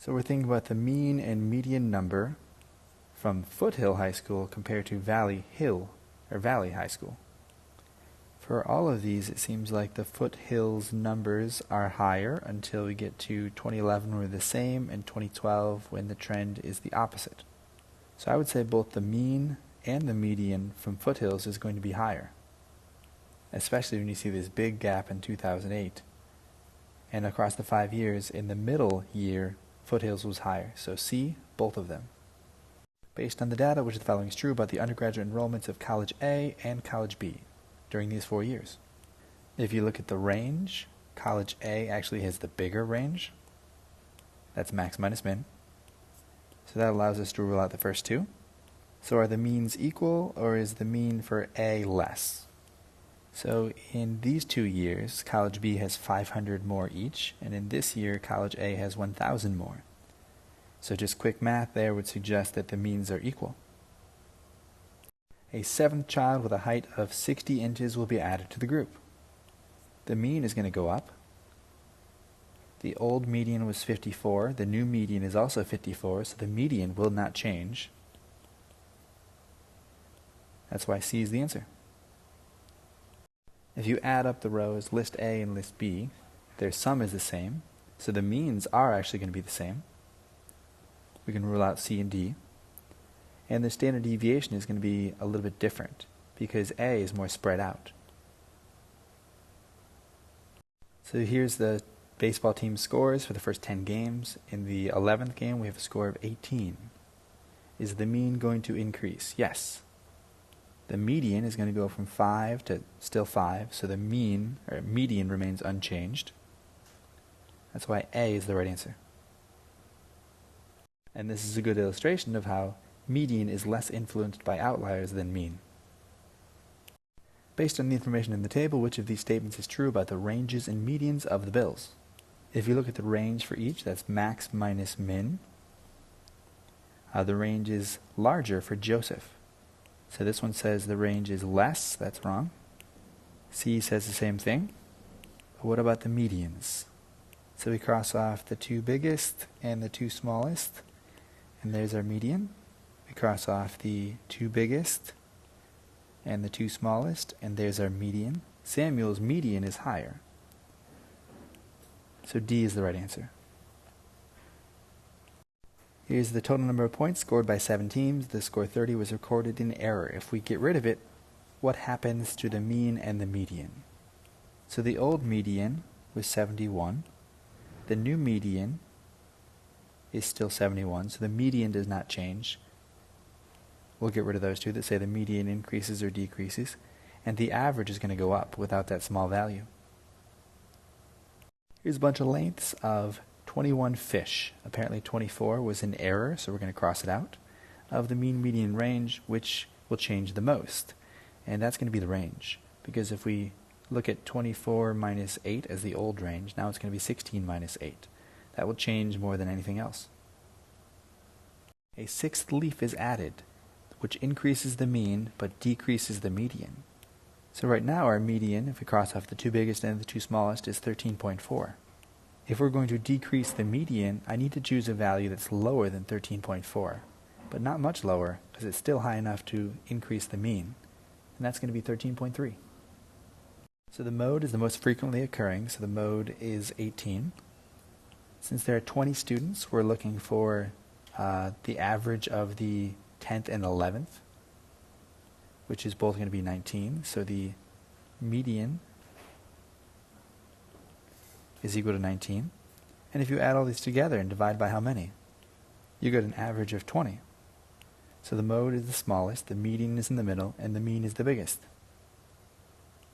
So we're thinking about the mean and median number from Foothill High School compared to Valley High School. For all of these, it seems like the Foothills numbers are higher until we get to 2011 when we're the same, and 2012 when the trend is the opposite. So I would say both the mean and the median from Foothills is going to be higher, especially when you see this big gap in 2008. And across the 5 years, in the middle year, Foothills was higher. So C, both of them. Based on the data, which the following is true about the undergraduate enrollments of College A and College B during these 4 years. If you look at the range, College A actually has the bigger range. That's max minus min. So that allows us to rule out the first two. So are the means equal, or is the mean for A less? So in these 2 years, College B has 500 more each, and in this year, College A has 1,000 more. So just quick math there would suggest that the means are equal. A 7th child with a height of 60 inches will be added to the group. The mean is going to go up. The old median was 54. The new median is also 54, so the median will not change. That's why C is the answer. If you add up the rows list A and list B, their sum is the same, so the means are actually going to be the same. We can rule out C and D. And the standard deviation is going to be a little bit different because A is more spread out. So here's the baseball team scores for the first 10 games. In the 11th game, we have a score of 18. Is the mean going to increase? Yes. The median is going to go from 5 to still 5, so the mean, or median, remains unchanged. That's why A is the right answer. And this is a good illustration of how median is less influenced by outliers than mean. Based on the information in the table, which of these statements is true about the ranges and medians of the bills? If you look at the range for each, that's max minus min. The range is larger for Joseph. So this one says the range is less. That's wrong. C says the same thing. But what about the medians? So we cross off the 2 biggest and the 2 smallest, and there's our median. We cross off the 2 biggest and the 2 smallest, and there's our median. Samuel's median is higher. So D is the right answer. Here's the total number of points scored by 7 teams. The score 30 was recorded in error. If we get rid of it, what happens to the mean and the median? So the old median was 71. The new median is still 71, so the median does not change. We'll get rid of those two that say the median increases or decreases. And the average is going to go up without that small value. Here's a bunch of lengths of 21 fish. Apparently 24 was an error, so we're going to cross it out. Of the mean, median, range, which will change the most? And that's going to be the range. Because if we look at 24 minus 8 as the old range, now it's going to be 16 minus 8. That will change more than anything else. A 6th leaf is added, which increases the mean but decreases the median. So right now our median, if we cross off the 2 biggest and the 2 smallest, is 13.4. If we're going to decrease the median, I need to choose a value that's lower than 13.4, but not much lower because it's still high enough to increase the mean, and that's going to be 13.3. So the mode is the most frequently occurring, so the mode is 18. Since there are 20 students, we're looking for the average of the 10th and 11th, which is both going to be 19, so the median is equal to 19. And if you add all these together and divide by how many, you get an average of 20. So the mode is the smallest, the median is in the middle, and the mean is the biggest.